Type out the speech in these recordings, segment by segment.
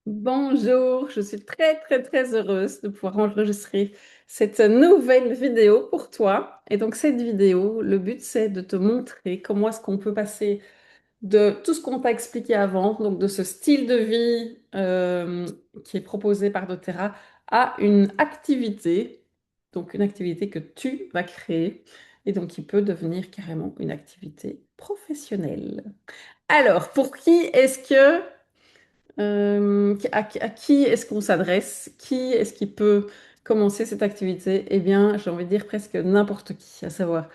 Bonjour, je suis très très très heureuse de pouvoir enregistrer cette nouvelle vidéo pour toi. Et donc cette vidéo, le but c'est de te montrer comment est-ce qu'on peut passer de tout ce qu'on t'a expliqué avant, donc de ce style de vie qui est proposé par doTERRA, à une activité, donc une activité que tu vas créer et donc qui peut devenir carrément une activité professionnelle. Alors, pour qui est-ce que à qui est-ce qu'on s'adresse? Qui est-ce qui peut commencer cette activité? Eh bien, j'ai envie de dire presque n'importe qui, à savoir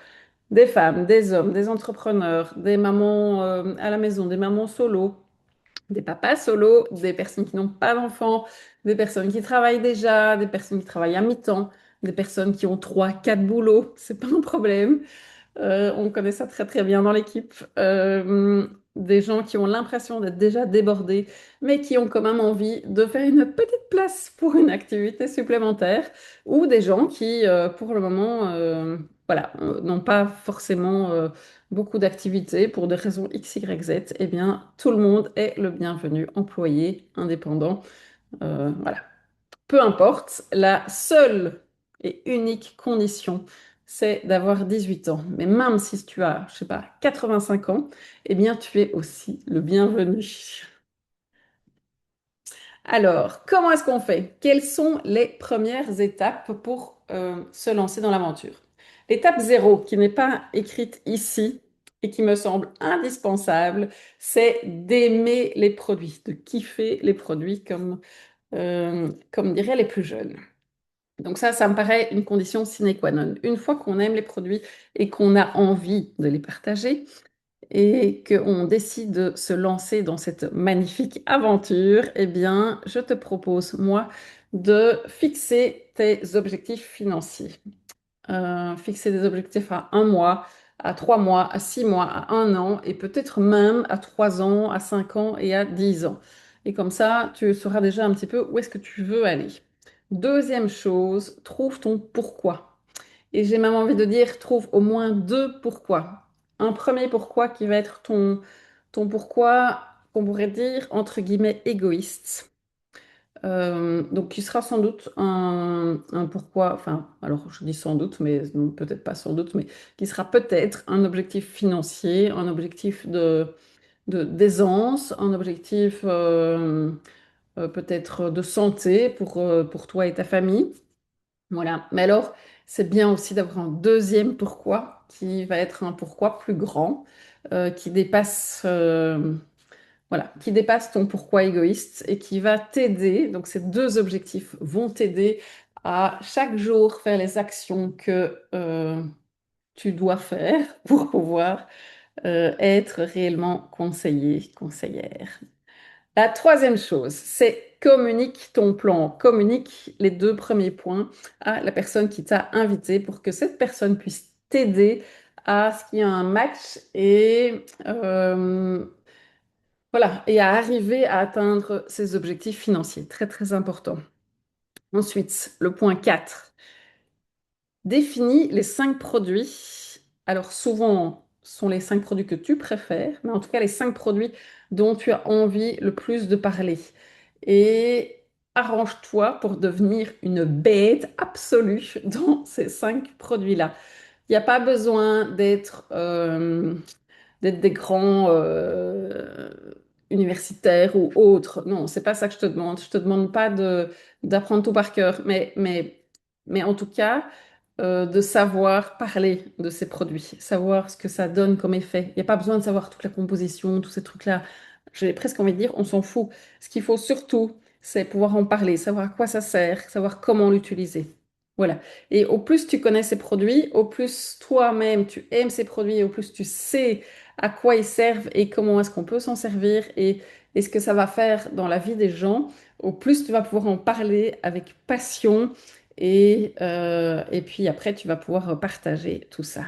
des femmes, des hommes, des entrepreneurs, des mamans à la maison, des mamans solo, des papas solo, des personnes qui n'ont pas d'enfants, des personnes qui travaillent déjà, des personnes qui travaillent à mi-temps, des personnes qui ont trois, quatre boulots, c'est pas un problème. On connaît ça très très bien dans l'équipe. Des gens qui ont l'impression d'être déjà débordés, mais qui ont quand même envie de faire une petite place pour une activité supplémentaire, ou des gens qui, pour le moment, voilà, n'ont pas forcément beaucoup d'activités pour des raisons X, Y, Z. Eh bien, tout le monde est le bienvenu, employé, indépendant. Voilà. Peu importe, la seule et unique condition, c'est d'avoir 18 ans. Mais même si tu as, je sais pas, 85 ans, eh bien, tu es aussi le bienvenu. Alors, comment est-ce qu'on fait? Quelles sont les premières étapes pour se lancer dans l'aventure? L'étape zéro, qui n'est pas écrite ici et qui me semble indispensable, c'est d'aimer les produits, de kiffer les produits comme diraient les plus jeunes. Donc ça me paraît une condition sine qua non. Une fois qu'on aime les produits et qu'on a envie de les partager et qu'on décide de se lancer dans cette magnifique aventure, eh bien, je te propose, moi, de fixer tes objectifs financiers. Fixer des objectifs à 1 mois, à 3 mois, à 6 mois, à 1 an et peut-être même à 3 ans, à 5 ans et à 10 ans. Et comme ça, tu sauras déjà un petit peu où est-ce que tu veux aller. Deuxième chose, trouve ton pourquoi. Et j'ai même envie de dire, trouve au moins deux pourquoi. Un premier pourquoi qui va être ton pourquoi, qu'on pourrait dire, entre guillemets, égoïste. Donc, qui sera sans doute un pourquoi, enfin, alors je dis sans doute, mais non, peut-être pas sans doute, mais qui sera peut-être un objectif financier, un objectif d'aisance, un objectif peut-être de santé pour toi et ta famille. Voilà. Mais alors, c'est bien aussi d'avoir un deuxième pourquoi qui va être un pourquoi plus grand, qui dépasse, voilà, qui dépasse ton pourquoi égoïste et qui va t'aider. Donc, ces deux objectifs vont t'aider à chaque jour faire les actions que tu dois faire pour pouvoir être réellement conseiller, conseillère. La troisième chose, c'est communique ton plan, communique les deux premiers points à la personne qui t'a invité pour que cette personne puisse t'aider à ce qu'il y ait un match et voilà, et à arriver à atteindre ses objectifs financiers. Très très important. Ensuite, le point 4. Définis les 5 produits. Alors souvent, ce sont les 5 produits que tu préfères, mais en tout cas les 5 produits dont tu as envie le plus de parler. Et arrange-toi pour devenir une bête absolue dans ces 5 produits-là. Il n'y a pas besoin d'être des grands universitaires ou autres. Non, c'est pas ça que je te demande. Je te demande pas d'apprendre tout par cœur, mais en tout cas, de savoir parler de ces produits, savoir ce que ça donne comme effet. Il n'y a pas besoin de savoir toute la composition, tous ces trucs-là. J'ai presque envie de dire, on s'en fout. Ce qu'il faut surtout, c'est pouvoir en parler, savoir à quoi ça sert, savoir comment l'utiliser. Voilà. Et au plus tu connais ces produits, au plus toi-même tu aimes ces produits, au plus tu sais à quoi ils servent et comment est-ce qu'on peut s'en servir et ce que ça va faire dans la vie des gens, au plus tu vas pouvoir en parler avec passion et puis après tu vas pouvoir partager tout ça.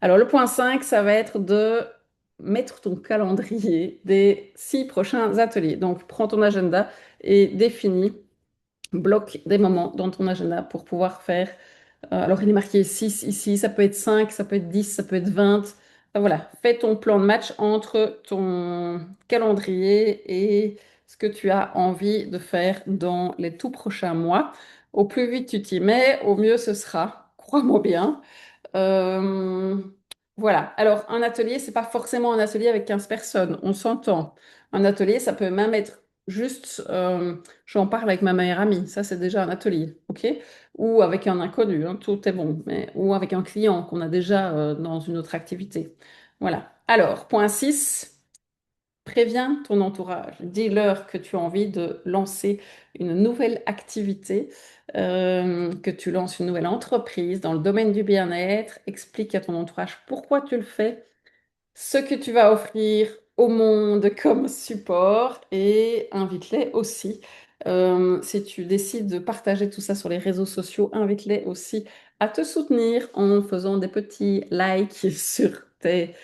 Alors le point 5, ça va être de mettre ton calendrier des 6 prochains ateliers. Donc prends ton agenda et définis, bloque des moments dans ton agenda pour pouvoir faire alors, il est marqué 6 ici, ça peut être 5, ça peut être 10, ça peut être 20. Voilà, fais ton plan de match entre ton calendrier et ce que tu as envie de faire dans les tout prochains mois. Au plus vite tu t'y mets, au mieux ce sera, crois-moi bien. Euh, voilà. Alors, un atelier, c'est pas forcément un atelier avec 15 personnes, on s'entend. Un atelier, ça peut même être juste, j'en parle avec ma meilleure amie, ça c'est déjà un atelier, ok? Ou avec un inconnu, hein, tout est bon, mais, ou avec un client qu'on a déjà dans une autre activité. Voilà. Alors, point 6. Préviens ton entourage. Dis-leur que tu as envie de lancer une nouvelle activité, que tu lances une nouvelle entreprise dans le domaine du bien-être. Explique à ton entourage pourquoi tu le fais, ce que tu vas offrir au monde comme support et invite-les aussi. Si tu décides de partager tout ça sur les réseaux sociaux, invite-les aussi à te soutenir en faisant des petits likes sous tes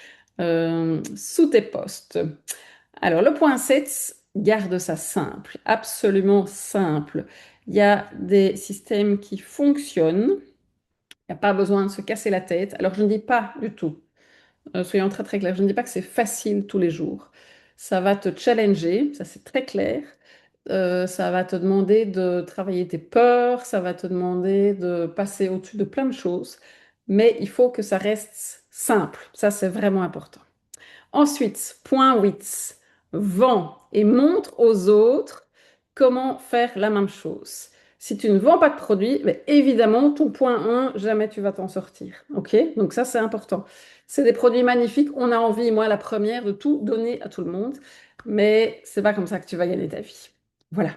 posts. Alors, le point 7, garde ça simple, absolument simple. Il y a des systèmes qui fonctionnent, il n'y a pas besoin de se casser la tête. Alors, je ne dis pas du tout, soyons très très clairs, je ne dis pas que c'est facile tous les jours. Ça va te challenger, ça c'est très clair. Ça va te demander de travailler tes peurs, ça va te demander de passer au-dessus de plein de choses, mais il faut que ça reste simple. Ça, c'est vraiment important. Ensuite, point 8, vends et montre aux autres comment faire la même chose. Si tu ne vends pas de produit, ben évidemment, ton point 1, jamais tu vas t'en sortir. OK? Donc ça, c'est important. C'est des produits magnifiques. On a envie, moi, la première, de tout donner à tout le monde. Mais c'est pas comme ça que tu vas gagner ta vie. Voilà.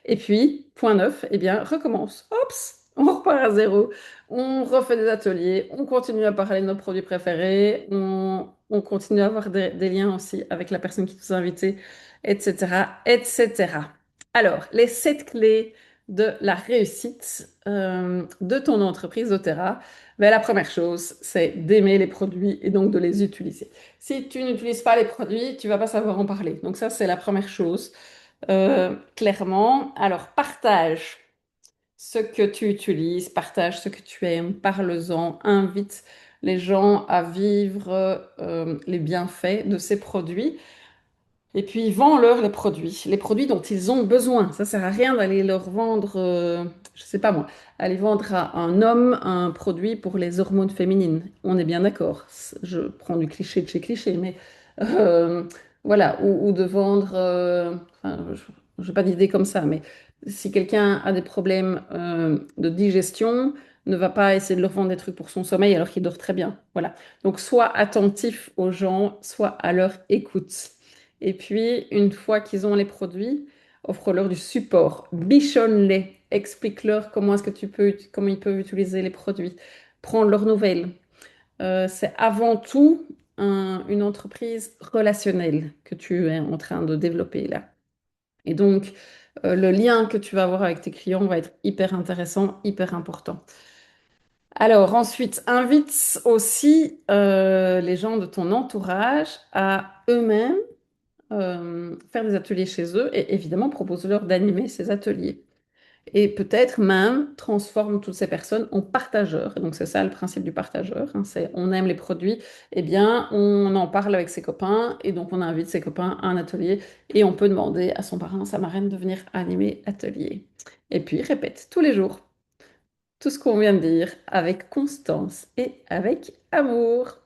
Et puis, point 9, eh bien, recommence. Oups, on repart à zéro. On refait des ateliers, on continue à parler de nos produits préférés, on continue à avoir des liens aussi avec la personne qui nous a invités, etc., etc. Alors, les 7 clés de la réussite de ton entreprise doTERRA. Ben, la première chose, c'est d'aimer les produits et donc de les utiliser. Si tu n'utilises pas les produits, tu vas pas savoir en parler. Donc ça, c'est la première chose, clairement. Alors, partage ce que tu utilises, partage ce que tu aimes, parle-en, invite les gens à vivre les bienfaits de ces produits. Et puis, vends-leur les produits dont ils ont besoin. Ça sert à rien d'aller leur vendre, je sais pas moi, aller vendre à un homme un produit pour les hormones féminines. On est bien d'accord. Je prends du cliché de chez cliché, mais euh, voilà, ou de vendre, enfin, je n'ai pas d'idée comme ça, mais si quelqu'un a des problèmes de digestion, ne va pas essayer de leur vendre des trucs pour son sommeil alors qu'il dort très bien. Voilà. Donc, sois attentif aux gens, sois à leur écoute. Et puis, une fois qu'ils ont les produits, offre-leur du support. Bichonne-les. Explique-leur comment est-ce que comment ils peuvent utiliser les produits. Prends leurs nouvelles. C'est avant tout une entreprise relationnelle que tu es en train de développer là. Et donc, le lien que tu vas avoir avec tes clients va être hyper intéressant, hyper important. Alors ensuite, invite aussi les gens de ton entourage à eux-mêmes faire des ateliers chez eux et évidemment propose-leur d'animer ces ateliers. Et peut-être même transforme toutes ces personnes en partageurs. Et donc c'est ça le principe du partageur, hein, c'est on aime les produits, eh bien on en parle avec ses copains et donc on invite ses copains à un atelier et on peut demander à son parrain, sa marraine de venir animer l'atelier. Et puis répète tous les jours tout ce qu'on vient de dire avec constance et avec amour.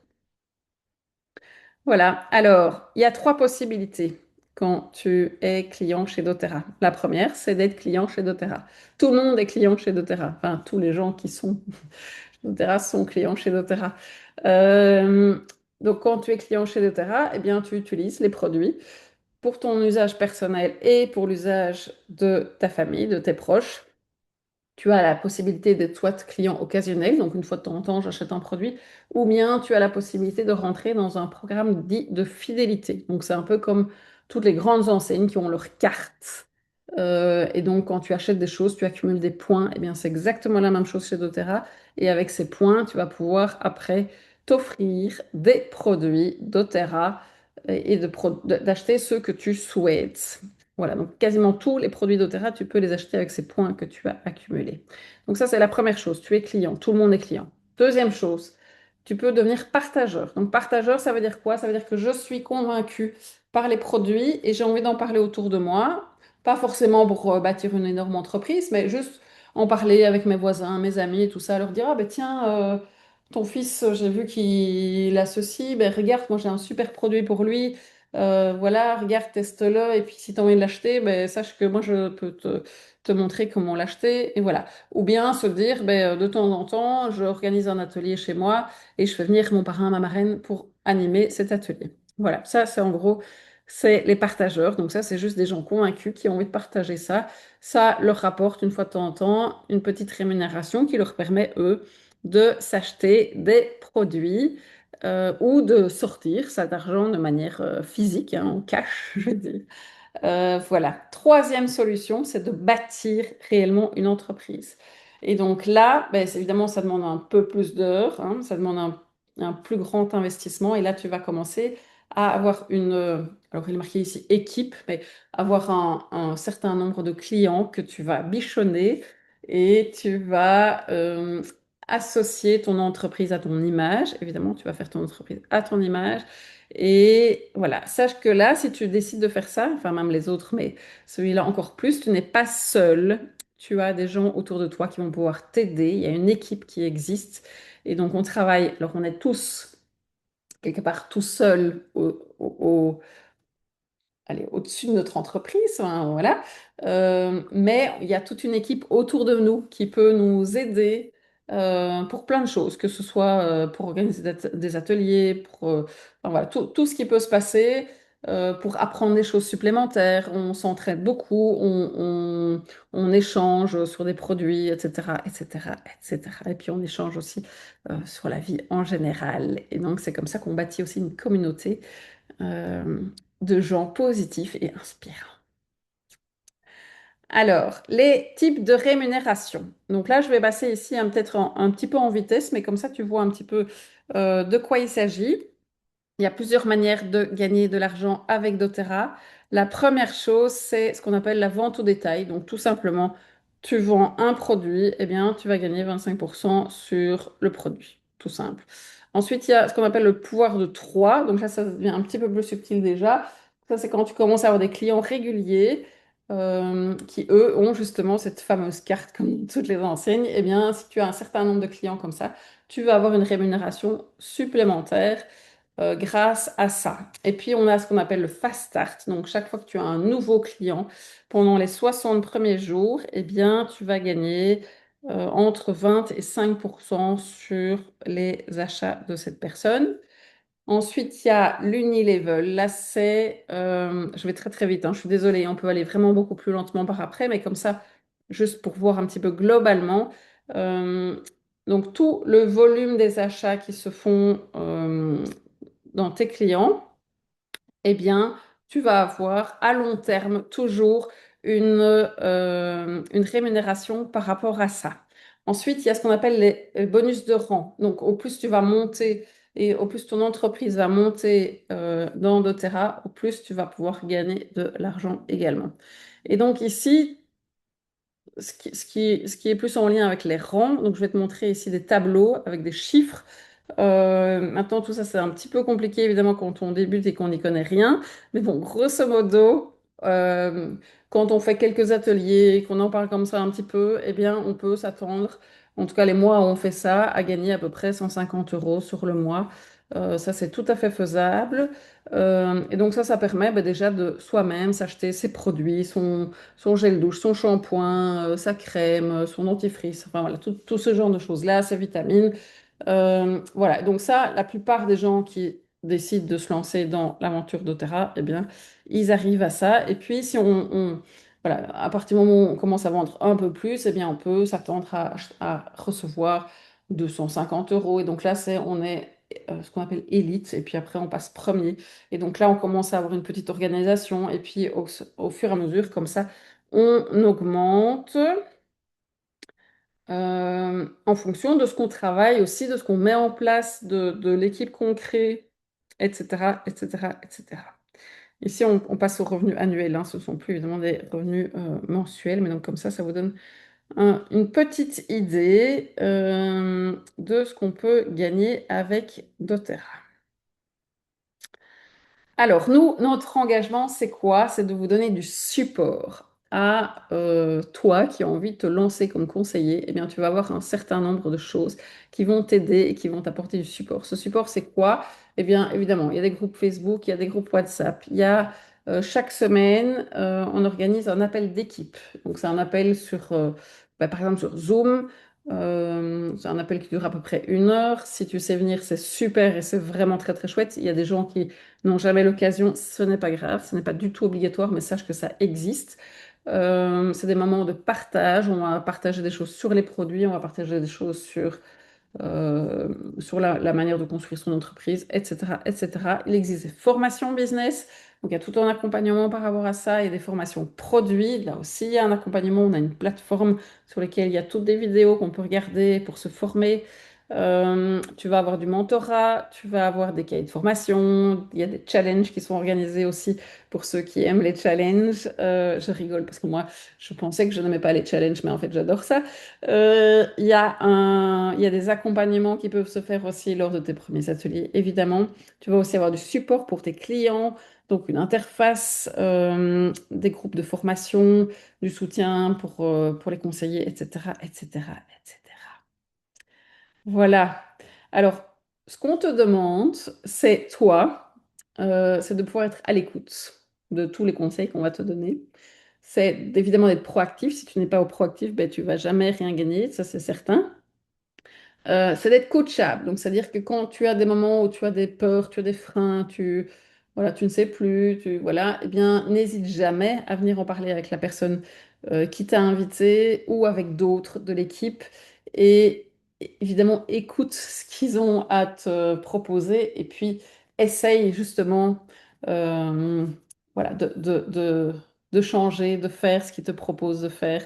Voilà, alors, il y a 3 possibilités quand tu es client chez doTERRA. La première, c'est d'être client chez doTERRA. Tout le monde est client chez doTERRA. Enfin, tous les gens qui sont chez doTERRA sont clients chez doTERRA. Euh, donc, quand tu es client chez doTERRA, eh bien, tu utilises les produits pour ton usage personnel et pour l'usage de ta famille, de tes proches. Tu as la possibilité d'être soit client occasionnel, donc une fois de temps en temps, j'achète un produit, ou bien tu as la possibilité de rentrer dans un programme dit de fidélité. Donc c'est un peu comme toutes les grandes enseignes qui ont leur carte. Et donc quand tu achètes des choses, tu accumules des points. Eh bien c'est exactement la même chose chez doTERRA. Et avec ces points, tu vas pouvoir après t'offrir des produits doTERRA et d'acheter ceux que tu souhaites. Voilà, donc quasiment tous les produits doTERRA, tu peux les acheter avec ces points que tu as accumulés. Donc ça, c'est la première chose, tu es client, tout le monde est client. Deuxième chose, tu peux devenir partageur. Donc partageur, ça veut dire quoi? Ça veut dire que je suis convaincue par les produits et j'ai envie d'en parler autour de moi. pas forcément pour bâtir une énorme entreprise, mais juste en parler avec mes voisins, mes amis et tout ça, leur dire, ah ben tiens, ton fils, j'ai vu qu'il a ceci, ben regarde, moi j'ai un super produit pour lui. Voilà, regarde, teste-le, et puis si tu as envie de l'acheter, ben, sache que moi je peux te montrer comment l'acheter, et voilà. Ou bien se dire, ben, de temps en temps, j'organise un atelier chez moi et je fais venir mon parrain, ma marraine pour animer cet atelier. Voilà, ça c'est en gros, c'est les partageurs. Donc ça, c'est juste des gens convaincus qui ont envie de partager ça. Ça leur rapporte une fois de temps en temps une petite rémunération qui leur permet, eux, de s'acheter des produits ou de sortir ça d'argent de manière physique, hein, en cash, je veux dire. Voilà. Troisième solution, c'est de bâtir réellement une entreprise. Et donc là, ben, évidemment, ça demande un peu plus d'heures, hein, ça demande un plus grand investissement. Et là, tu vas commencer à avoir alors il est marqué ici équipe, mais avoir un certain nombre de clients que tu vas bichonner et tu vas associer ton entreprise à ton image. Évidemment, tu vas faire ton entreprise à ton image. Et voilà, sache que là, si tu décides de faire ça, enfin même les autres, mais celui-là encore plus, tu n'es pas seul. Tu as des gens autour de toi qui vont pouvoir t'aider. Il y a une équipe qui existe. Et donc on travaille, alors on est tous quelque part tout seuls allez, au-dessus de notre entreprise, hein, voilà. Mais il y a toute une équipe autour de nous qui peut nous aider pour plein de choses, que ce soit pour organiser des ateliers, enfin, voilà, tout ce qui peut se passer pour apprendre des choses supplémentaires. On s'entraide beaucoup, on échange sur des produits, etc., etc., etc. Et puis on échange aussi sur la vie en général. Et donc c'est comme ça qu'on bâtit aussi une communauté euh, de gens positifs et inspirants. Alors, les types de rémunération. Donc là, je vais passer ici peut-être un petit peu en vitesse, mais comme ça, tu vois un petit peu de quoi il s'agit. Il y a plusieurs manières de gagner de l'argent avec doTERRA. La première chose, c'est ce qu'on appelle la vente au détail. Donc tout simplement, tu vends un produit, eh bien, tu vas gagner 25% sur le produit. Tout simple. Ensuite, il y a ce qu'on appelle le pouvoir de 3. Donc là, ça devient un petit peu plus subtil déjà. Ça, c'est quand tu commences à avoir des clients réguliers qui, eux, ont justement cette fameuse carte comme toutes les enseignes. Eh bien, si tu as un certain nombre de clients comme ça, tu vas avoir une rémunération supplémentaire grâce à ça. Et puis, on a ce qu'on appelle le fast start. Donc, chaque fois que tu as un nouveau client, pendant les 60 premiers jours, eh bien, tu vas gagner entre 20 et 5% sur les achats de cette personne. Ensuite, il y a l'unilevel. Là, je vais très très vite, hein, je suis désolée, on peut aller vraiment beaucoup plus lentement par après, mais comme ça, juste pour voir un petit peu globalement. euh, donc, tout le volume des achats qui se font dans tes clients, eh bien, tu vas avoir à long terme toujours une rémunération par rapport à ça. Ensuite, il y a ce qu'on appelle les bonus de rang. Donc, au plus tu vas monter et au plus ton entreprise va monter dans doTERRA, au plus tu vas pouvoir gagner de l'argent également. Et donc ici, ce qui est plus en lien avec les rangs, donc je vais te montrer ici des tableaux avec des chiffres. Maintenant, tout ça, c'est un petit peu compliqué, évidemment, quand on débute et qu'on n'y connaît rien. Mais bon, grosso modo, quand on fait quelques ateliers, qu'on en parle comme ça un petit peu, eh bien, on peut s'attendre, en tout cas les mois où on fait ça, à gagner à peu près 150 euros sur le mois. Ça, c'est tout à fait faisable. Et donc ça permet déjà de soi-même s'acheter ses produits, son gel douche, son shampoing, sa crème, son dentifrice, enfin voilà, tout ce genre de choses-là, ses vitamines. Voilà, donc ça, la plupart des gens qui décident de se lancer dans l'aventure doTERRA, eh bien, ils arrivent à ça. Et puis, si voilà, à partir du moment où on commence à vendre un peu plus, eh bien, on peut s'attendre à recevoir 250 euros. Et donc là, on est ce qu'on appelle élite. Et puis après, on passe premier. Et donc là, on commence à avoir une petite organisation. Et puis, au fur et à mesure, comme ça, on augmente en fonction de ce qu'on travaille aussi, de ce qu'on met en place, de l'équipe qu'on crée, etc., etc., etc. Ici, on passe aux revenus annuels, hein. Ce ne sont plus évidemment des revenus mensuels, mais donc comme ça vous donne une petite idée de ce qu'on peut gagner avec doTERRA. Alors, nous, notre engagement, c'est quoi? C'est de vous donner du support. à toi qui as envie de te lancer comme conseiller, eh bien, tu vas avoir un certain nombre de choses qui vont t'aider et qui vont t'apporter du support. Ce support, c'est quoi? Eh bien, évidemment, il y a des groupes Facebook, il y a des groupes WhatsApp, il y a chaque semaine, on organise un appel d'équipe. Donc, c'est un appel sur, par exemple, sur Zoom. C'est un appel qui dure à peu près 1 heure. Si tu sais venir, c'est super et c'est vraiment très très chouette. Il y a des gens qui n'ont jamais l'occasion, ce n'est pas grave, ce n'est pas du tout obligatoire, mais sache que ça existe. C'est des moments de partage. On va partager des choses sur les produits, on va partager des choses euh, sur la manière de construire son entreprise, etc., etc. Il existe des formations business, donc il y a tout un accompagnement par rapport à ça. Il y a des formations produits, là aussi il y a un accompagnement. On a une plateforme sur laquelle il y a toutes des vidéos qu'on peut regarder pour se former. Tu vas avoir du mentorat, tu vas avoir des cahiers de formation, il y a des challenges qui sont organisés aussi pour ceux qui aiment les challenges. Je rigole parce que moi, je pensais que je n'aimais pas les challenges, mais en fait, j'adore ça. Il y a des accompagnements qui peuvent se faire aussi lors de tes premiers ateliers, évidemment. Tu vas aussi avoir du support pour tes clients, donc une interface, des groupes de formation, du soutien pour les conseillers, etc., etc., etc. Voilà. Alors, ce qu'on te demande, c'est toi, c'est de pouvoir être à l'écoute de tous les conseils qu'on va te donner. C'est évidemment d'être proactif. Si tu n'es pas proactif, ben, tu vas jamais rien gagner, ça c'est certain. C'est d'être coachable. Donc, c'est-à-dire que quand tu as des moments où tu as des peurs, tu as des freins, voilà, tu ne sais plus, voilà, eh bien, n'hésite jamais à venir en parler avec la personne qui t'a invité ou avec d'autres de l'équipe. Et évidemment, écoute ce qu'ils ont à te proposer et puis essaye justement euh, voilà, de changer, de faire ce qu'ils te proposent de faire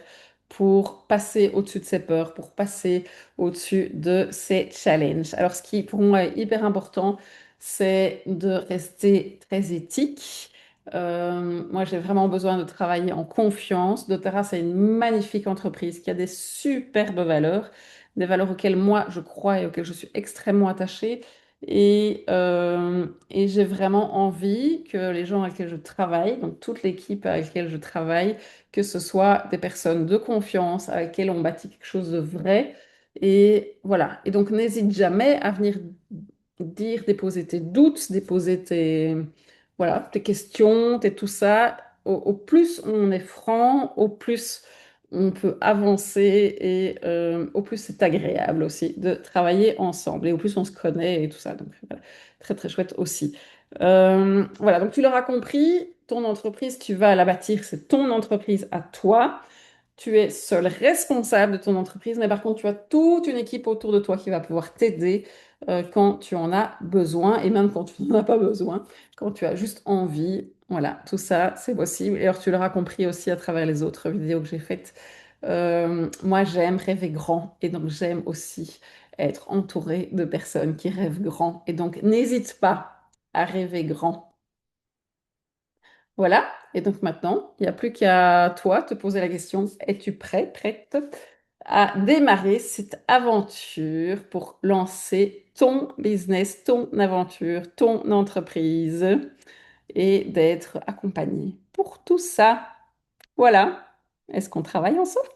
pour passer au-dessus de ses peurs, pour passer au-dessus de ces challenges. Alors, ce qui pour moi est hyper important, c'est de rester très éthique. Moi, j'ai vraiment besoin de travailler en confiance. doTERRA, c'est une magnifique entreprise qui a des superbes valeurs, des valeurs auxquelles moi je crois et auxquelles je suis extrêmement attachée. Et j'ai vraiment envie que les gens avec lesquels je travaille, donc toute l'équipe avec laquelle je travaille, que ce soit des personnes de confiance avec lesquelles on bâtit quelque chose de vrai. Et voilà. Et donc, n'hésite jamais à venir dire, déposer tes doutes, déposer voilà, tes questions, tout ça. Au plus on est franc, au plus on peut avancer et au plus c'est agréable aussi de travailler ensemble et au plus on se connaît et tout ça. Donc, voilà, très très chouette aussi. Voilà, donc tu l'auras compris, ton entreprise, tu vas la bâtir, c'est ton entreprise à toi. Tu es seul responsable de ton entreprise, mais par contre, tu as toute une équipe autour de toi qui va pouvoir t'aider quand tu en as besoin et même quand tu n'en as pas besoin, quand tu as juste envie. Voilà, tout ça, c'est possible. Et alors, tu l'auras compris aussi à travers les autres vidéos que j'ai faites. Moi, j'aime rêver grand et donc j'aime aussi être entourée de personnes qui rêvent grand. Et donc, n'hésite pas à rêver grand. Voilà. Et donc maintenant, il n'y a plus qu'à toi te poser la question, es-tu prêt, prête à démarrer cette aventure pour lancer ton business, ton aventure, ton entreprise et d'être accompagné pour tout ça? Voilà. Est-ce qu'on travaille ensemble?